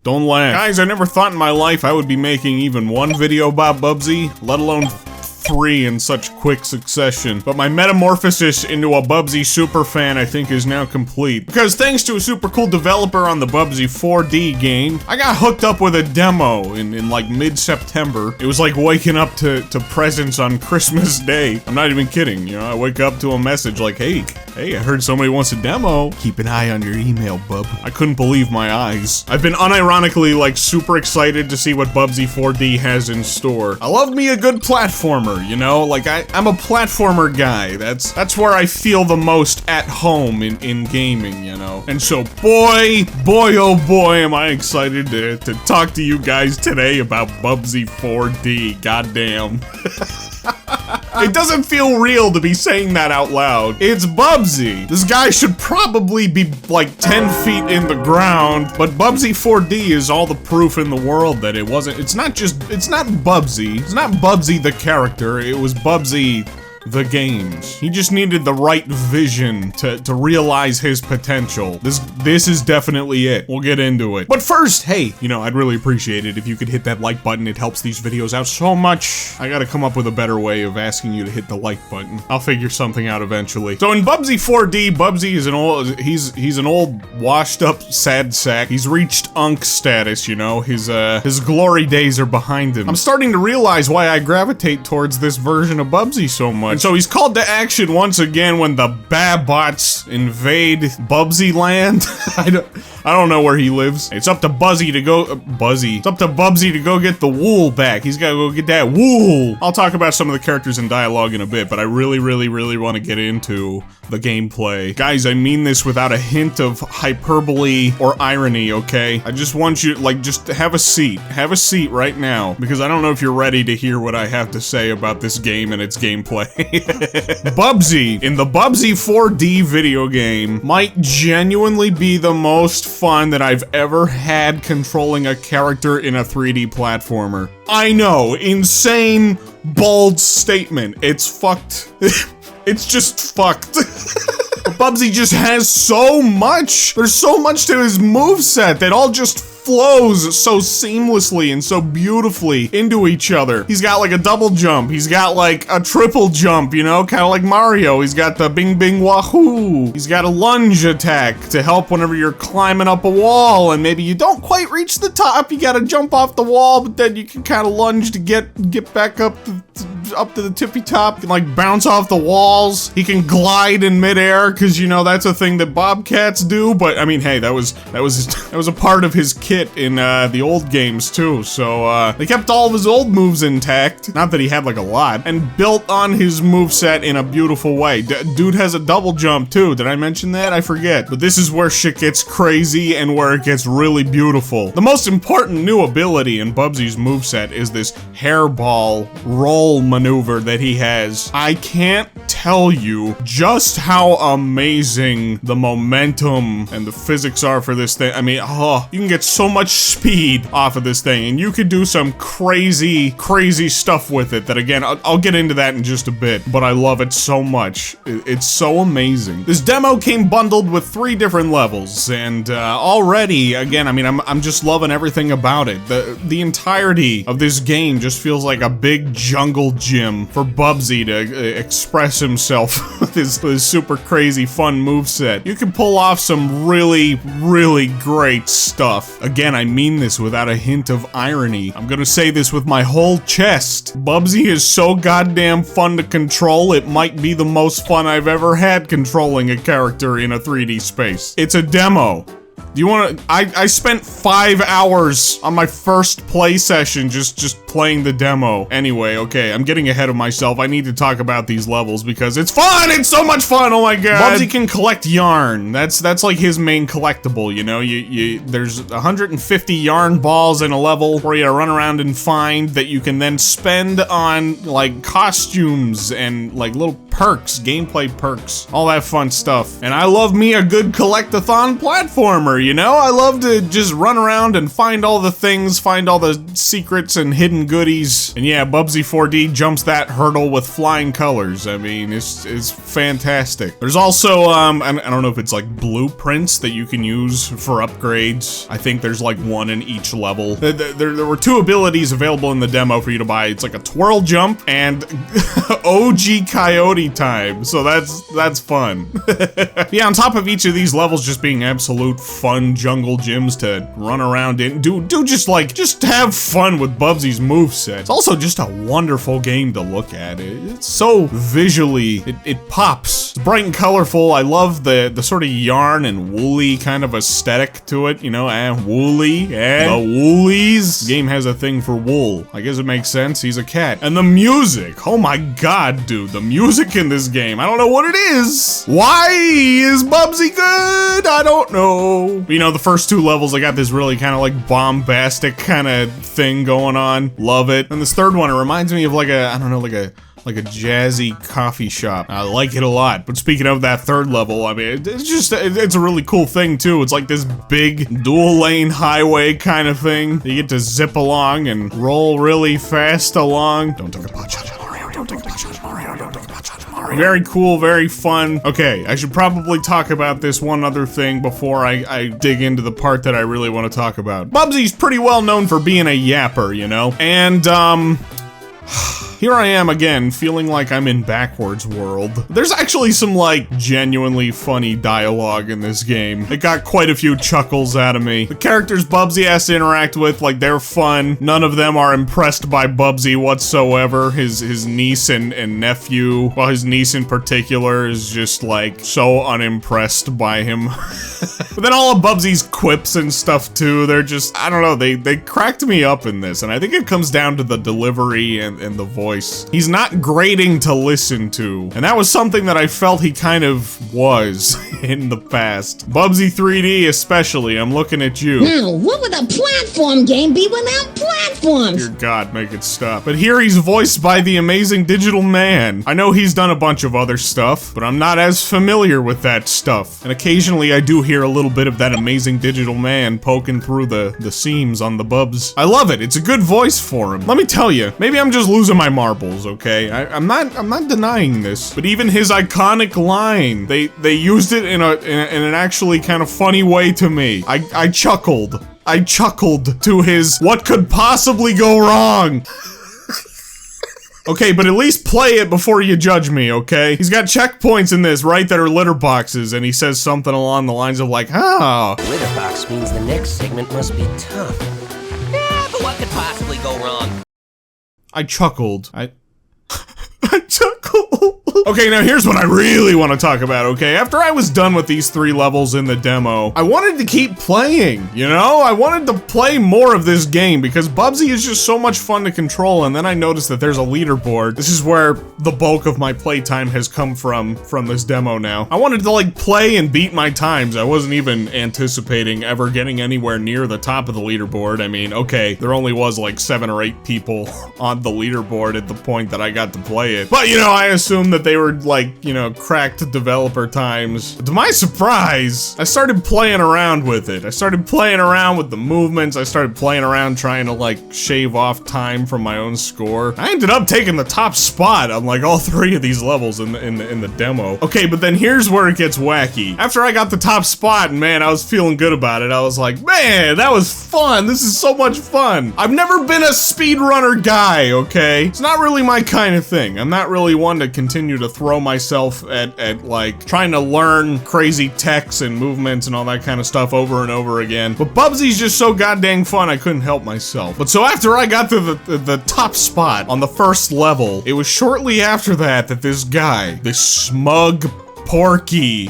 Don't laugh. Guys, I never thought in my life I would be making even one video about Bubsy, let alone 3 in such quick succession. But my metamorphosis into a Bubsy superfan I think is now complete. Because thanks to a super cool developer on the Bubsy 4D game, I got hooked up with a demo in like mid-September. It was like waking up to presents on Christmas Day. I'm not even kidding, you know, I wake up to a message like, hey, I heard somebody wants a demo. Keep an eye on your email, bub. I couldn't believe my eyes. I've been unironically like super excited to see what Bubsy 4D has in store. I love me a good platformer. You know, like I'm a platformer guy. That's where I feel the most at home in gaming, you know. And so boy, oh boy, am I excited to talk to you guys today about Bubsy 4D. Goddamn. It doesn't feel real to be saying that out loud. It's Bubsy. This guy should probably be like 10 feet in the ground, but Bubsy 4D is all the proof in the world that it wasn't. It's not Bubsy. It's not Bubsy the character. It was Bubsy the games. He just needed the right vision to realize his potential. This is definitely it. We'll get into it. But first, hey, you know, I'd really appreciate it if you could hit that like button. It helps these videos out so much. I gotta come up with a better way of asking you to hit the like button. I'll figure something out eventually. So in Bubsy 4D, Bubsy is he's an old washed up sad sack. He's reached UNC status, you know. His glory days are behind him. I'm starting to realize why I gravitate towards this version of Bubsy so much. So he's called to action once again when the Babots invade Bubsy land. I don't know where he lives. It's up to Bubsy to go It's up to Bubsy to go get the wool back. He's gotta go get that wool. I'll talk about some of the characters and dialogue in a bit, but I really want to get into the gameplay. Guys, I mean this without a hint of hyperbole or irony, okay? I just want you, like, just have a seat. Have a seat right now, because I don't know if you're ready to hear what I have to say about this game and its gameplay. Bubsy, in the Bubsy 4D video game, might genuinely be the most fun that I've ever had controlling a character in a 3D platformer. I know, insane, bold statement. It's fucked. It's just fucked. Bubsy just has so much. There's so much to his moveset that all just flows so seamlessly and so beautifully into each other. He's got like a double jump. He's got like a triple jump, you know, kind of like Mario. He's got the bing bing wahoo. He's got a lunge attack to help whenever you're climbing up a wall and maybe you don't quite reach the top. You gotta jump off the wall, but then you can kind of lunge to get back up to the tippy top. He can like bounce off the walls. He can glide in midair because, you know, that's a thing that bobcats do. But I mean, hey, that was a part of his kit in the old games too. So they kept all of his old moves intact. Not that he had like a lot, and built on his moveset in a beautiful way. Dude has a double jump too. Did I mention that? I forget. But this is where shit gets crazy and where it gets really beautiful. The most important new ability in Bubsy's moveset is this hairball roll maneuver that he has. I can't tell you just how amazing the momentum and the physics are for this thing. I mean, you can get so much speed off of this thing, and you could do some crazy stuff with it that, again, I'll get into that in just a bit, but I love it so much. It's so amazing. This demo came bundled with 3 different levels, and already, again, I mean, I'm just loving everything about it. The entirety of this game just feels like a big jungle gym for Bubsy to express himself with his super crazy fun moveset. You can pull off some really great stuff. Again, I mean this without a hint of irony. I'm gonna say this with my whole chest. Bubsy is so goddamn fun to control, it might be the most fun I've ever had controlling a character in a 3D space. It's a demo. Do you wanna, I spent 5 hours on my first play session just playing the demo. Anyway, okay, I'm getting ahead of myself. I need to talk about these levels because it's fun! It's so much fun, oh my god! Bubsy can collect yarn. That's like his main collectible, you know? There's 150 yarn balls in a level where you run around and find that you can then spend on, like, costumes and, like, little perks, gameplay perks, all that fun stuff. And I love me a good collect-a-thon platformer, you know? I love to just run around and find all the things, find all the secrets and hidden goodies. And yeah, Bubsy 4D jumps that hurdle with flying colors. I mean, it's fantastic. There's also, I don't know if it's like blueprints that you can use for upgrades. I think there's like one in each level. There were 2 abilities available in the demo for you to buy. It's like a twirl jump and OG coyote time. So that's fun. Yeah, on top of each of these levels just being absolute fun jungle gyms to run around in, just have fun with Bubsy's moveset. It's also just a wonderful game to look at. It's so visually, it pops. It's bright and colorful. I love the sort of yarn and woolly kind of aesthetic to it, you know, woolly, the woolies. The game has a thing for wool. I guess it makes sense. He's a cat. And the music, oh my god, dude, the music in this game, I don't know what it is. Why is Bubsy good? I don't know. You know, the first 2 levels, I got this really kind of like bombastic kind of thing going on. Love it. And this third one, it reminds me of like a, I don't know, like a jazzy coffee shop. I like it a lot. But speaking of that third level, I mean, it's a really cool thing too. It's like this big dual lane highway kind of thing. You get to zip along and roll really fast along. Don't take a pot shot, Mario. Don't take a pot shot, Mario. Don't take a pot shot, Mario. Very cool, very fun. Okay, I should probably talk about this one other thing before I dig into the part that I really want to talk about. Bubsy's pretty well known for being a yapper, you know? And, here I am again, feeling like I'm in Backwards World. There's actually some, like, genuinely funny dialogue in this game. It got quite a few chuckles out of me. The characters Bubsy has to interact with, like, they're fun. None of them are impressed by Bubsy whatsoever. His niece and nephew, well, his niece in particular is just, like, so unimpressed by him. But then all of Bubsy's quips and stuff, too, they're just, I don't know, they cracked me up in this, and I think it comes down to the delivery and the voice. He's not grating to listen to, and that was something that I felt he kind of was in the past. Bubsy 3D especially, I'm looking at you. Now, what would a platform game be without platforms? Dear God, make it stop. But here he's voiced by the amazing Digital Man. I know he's done a bunch of other stuff, but I'm not as familiar with that stuff. And occasionally I do hear a little bit of that amazing Digital Man poking through the seams on the Bubs. I love it. It's a good voice for him. Let me tell you, maybe I'm just losing my marbles, okay? I'm not denying this, but even his iconic line, they used it in an actually kind of funny way to me. I chuckled. I chuckled to his "what could possibly go wrong?" Okay, but at least play it before you judge me, okay? He's got checkpoints in this, right, that are litter boxes, and he says something along the lines of like, oh. Litter box means the next segment must be tough. Yeah, but what could possibly go wrong? I chuckled. I chuckled. Okay, now here's what I really want to talk about, okay? After I was done with these 3 levels in the demo, I wanted to keep playing, you know? I wanted to play more of this game because Bubsy is just so much fun to control, and then I noticed that there's a leaderboard. This is where the bulk of my playtime has come from this demo now. I wanted to, like, play and beat my times. I wasn't even anticipating ever getting anywhere near the top of the leaderboard. I mean, okay, there only was, like, 7 or 8 people on the leaderboard at the point that I got to play it. But, you know, I assumed that they were, like, you know, cracked developer times. But to my surprise, I started playing around with it. I started playing around with the movements. I started playing around trying to, like, shave off time from my own score. I ended up taking the top spot on, like, all 3 of these levels in the demo. Okay, but then here's where it gets wacky. After I got the top spot, and man, I was feeling good about it. I was like, man, that was fun. This is so much fun. I've never been a speedrunner guy, okay? It's not really my kind of thing. I'm not really one to continue to throw myself at like trying to learn crazy techs and movements and all that kind of stuff over and over again. But Bubsy's just so goddamn fun, I couldn't help myself. But so after I got to the top spot on the first level, it was shortly after that this guy, this smug Porky,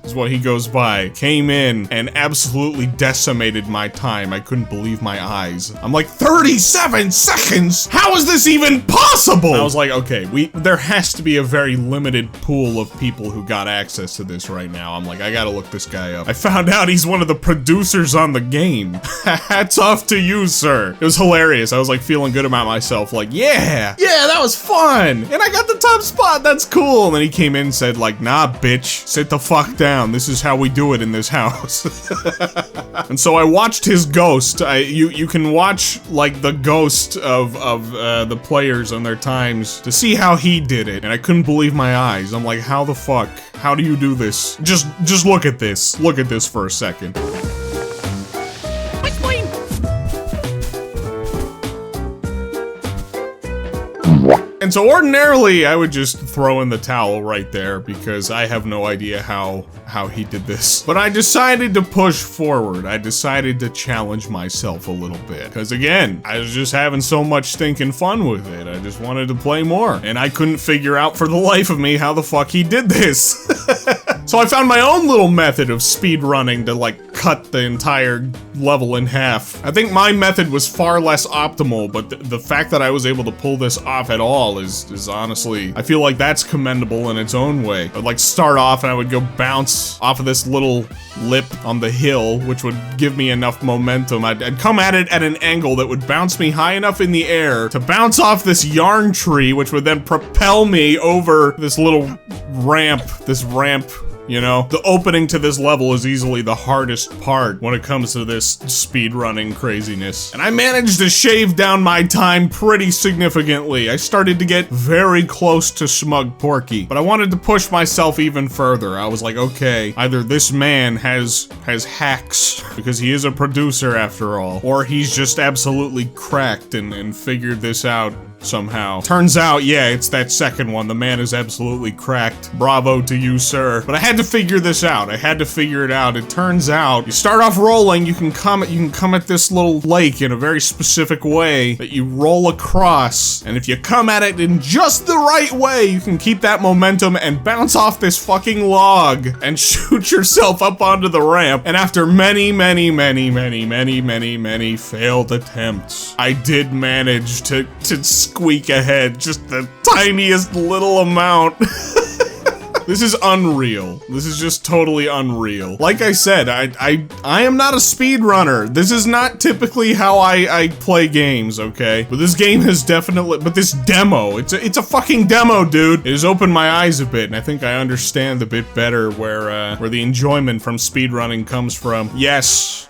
is what he goes by, came in and absolutely decimated my time. I couldn't believe my eyes. I'm like, 37 seconds? How is this even possible? I was like, okay, there has to be a very limited pool of people who got access to this right now. I'm like, I gotta look this guy up. I found out he's one of the producers on the game. Hats off to you, sir. It was hilarious. I was like feeling good about myself, like, yeah, that was fun. And I got the top spot, that's cool. And then he came in and said like, nah, bitch, sit the fuck down. This is how we do it in this house. And so I watched his ghost. You can watch like the ghost of the players on their times to see how he did it. And I couldn't believe my eyes. I'm like, how the fuck? How do you do this? Just look at this. Look at this for a second. And so ordinarily, I would just throw in the towel right there because I have no idea how he did this. But I decided to push forward. I decided to challenge myself a little bit. Because again, I was just having so much stinking fun with it. I just wanted to play more. And I couldn't figure out for the life of me how the fuck he did this. So I found my own little method of speedrunning to like cut the entire level in half. I think my method was far less optimal, but the fact that I was able to pull this off at all is honestly, I feel like that's commendable in its own way. I'd like start off and I would go bounce off of this little lip on the hill, which would give me enough momentum. I'd come at it at an angle that would bounce me high enough in the air to bounce off this yarn tree, which would then propel me over this little ramp, you know? The opening to this level is easily the hardest part when it comes to this speedrunning craziness. And I managed to shave down my time pretty significantly. I started to get very close to Smug Porky, but I wanted to push myself even further. I was like, okay, either this man has hacks, because he is a producer after all, or he's just absolutely cracked and figured this out somehow. Turns out, yeah, it's that second one. The man is absolutely cracked. Bravo to you, sir. But I had to figure this out. I had to figure it out. It turns out, you start off rolling, you can come at this little lake in a very specific way that you roll across. And if you come at it in just the right way, you can keep that momentum and bounce off this fucking log and shoot yourself up onto the ramp. And after many failed attempts, I did manage to squeak ahead just the tiniest little amount. This is unreal. This is just totally unreal. Like I said, I am not a speedrunner. This is not typically how I play games, okay? But this game has definitely, but this demo, it's a fucking demo, dude. It has opened my eyes a bit, and I think I understand a bit better where the enjoyment from speedrunning comes from. Yes.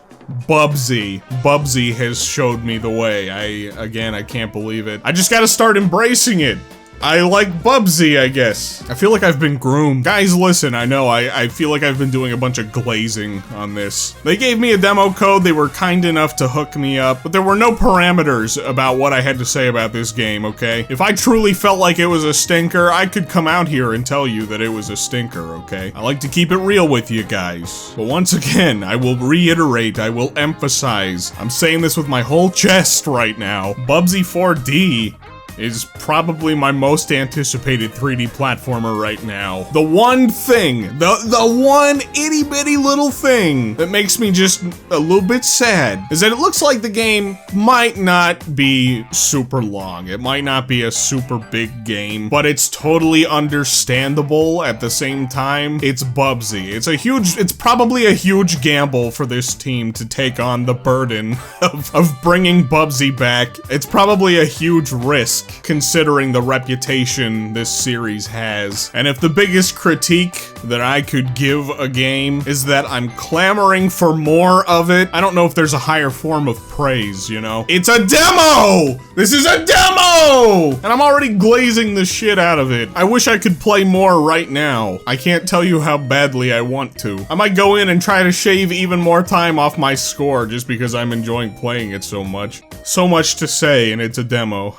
Bubsy. Bubsy has showed me the way. I can't believe it. I just gotta start embracing it. I like Bubsy, I guess. I feel like I've been groomed. Guys, listen, I know, I feel like I've been doing a bunch of glazing on this. They gave me a demo code, they were kind enough to hook me up, but there were no parameters about what I had to say about this game, okay? If I truly felt like it was a stinker, I could come out here and tell you that it was a stinker, okay? I like to keep it real with you guys. But once again, I will reiterate, I will emphasize, I'm saying this with my whole chest right now, Bubsy 4D is probably my most anticipated 3D platformer right now. The one thing, the one itty bitty little thing that makes me just a little bit sad is that it looks like the game might not be super long. It might not be a super big game, but it's totally understandable at the same time. It's Bubsy. It's probably a huge gamble for this team to take on the burden of bringing Bubsy back. It's probably a huge risk considering the reputation this series has. And if the biggest critique that I could give a game is that I'm clamoring for more of it, I don't know if there's a higher form of praise, you know? It's a demo! This is a demo! And I'm already glazing the shit out of it. I wish I could play more right now. I can't tell you how badly I want to. I might go in and try to shave even more time off my score just because I'm enjoying playing it so much. So much to say, and it's a demo.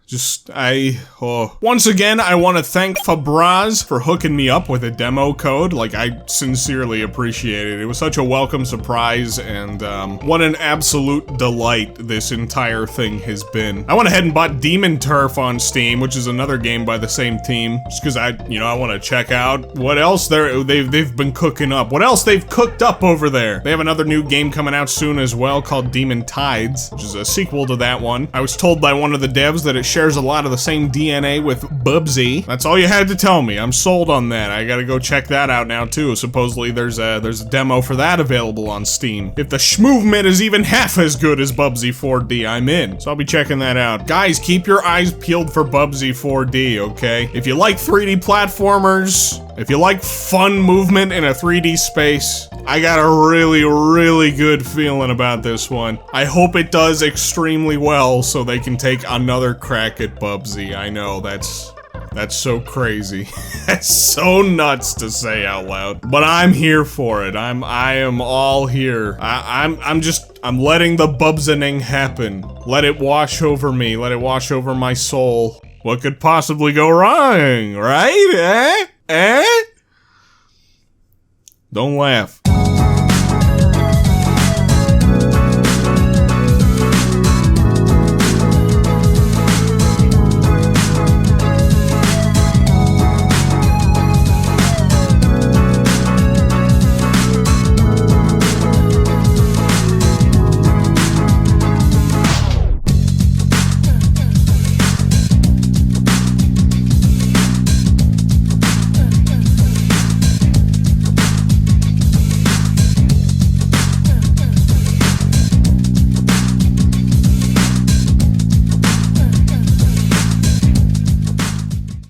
Once again, I want to thank Fabraz for hooking me up with a demo code. Like, I sincerely appreciate it. It was such a welcome surprise, and what an absolute delight this entire thing has been. I went ahead and bought Demon Turf on Steam, which is another game by the same team, just because I want to check out what else they've been cooking up. What else they've cooked up over there. They have another new game coming out soon as well called Demon Tides, which is a sequel to that one. I was told by one of the devs that it shares a lot of the same DNA with Bubsy. That's all you had to tell me. I'm sold on that. I gotta go check that out now too. Supposedly there's a demo for that available on Steam. If the movement is even half as good as Bubsy 4D, I'm in. So I'll be checking that out. Guys, keep your eyes peeled for Bubsy 4D, okay? If you like 3D platformers, if you like fun movement in a 3D space, I got a really, really good feeling about this one. I hope it does extremely well so they can take another crack at Bubsy. I know, that's so crazy. That's so nuts to say out loud. But I'm here for it. I am all here. I'm letting the Bubsening happen. Let it wash over me. Let it wash over my soul. What could possibly go wrong, right? Eh? Don't laugh.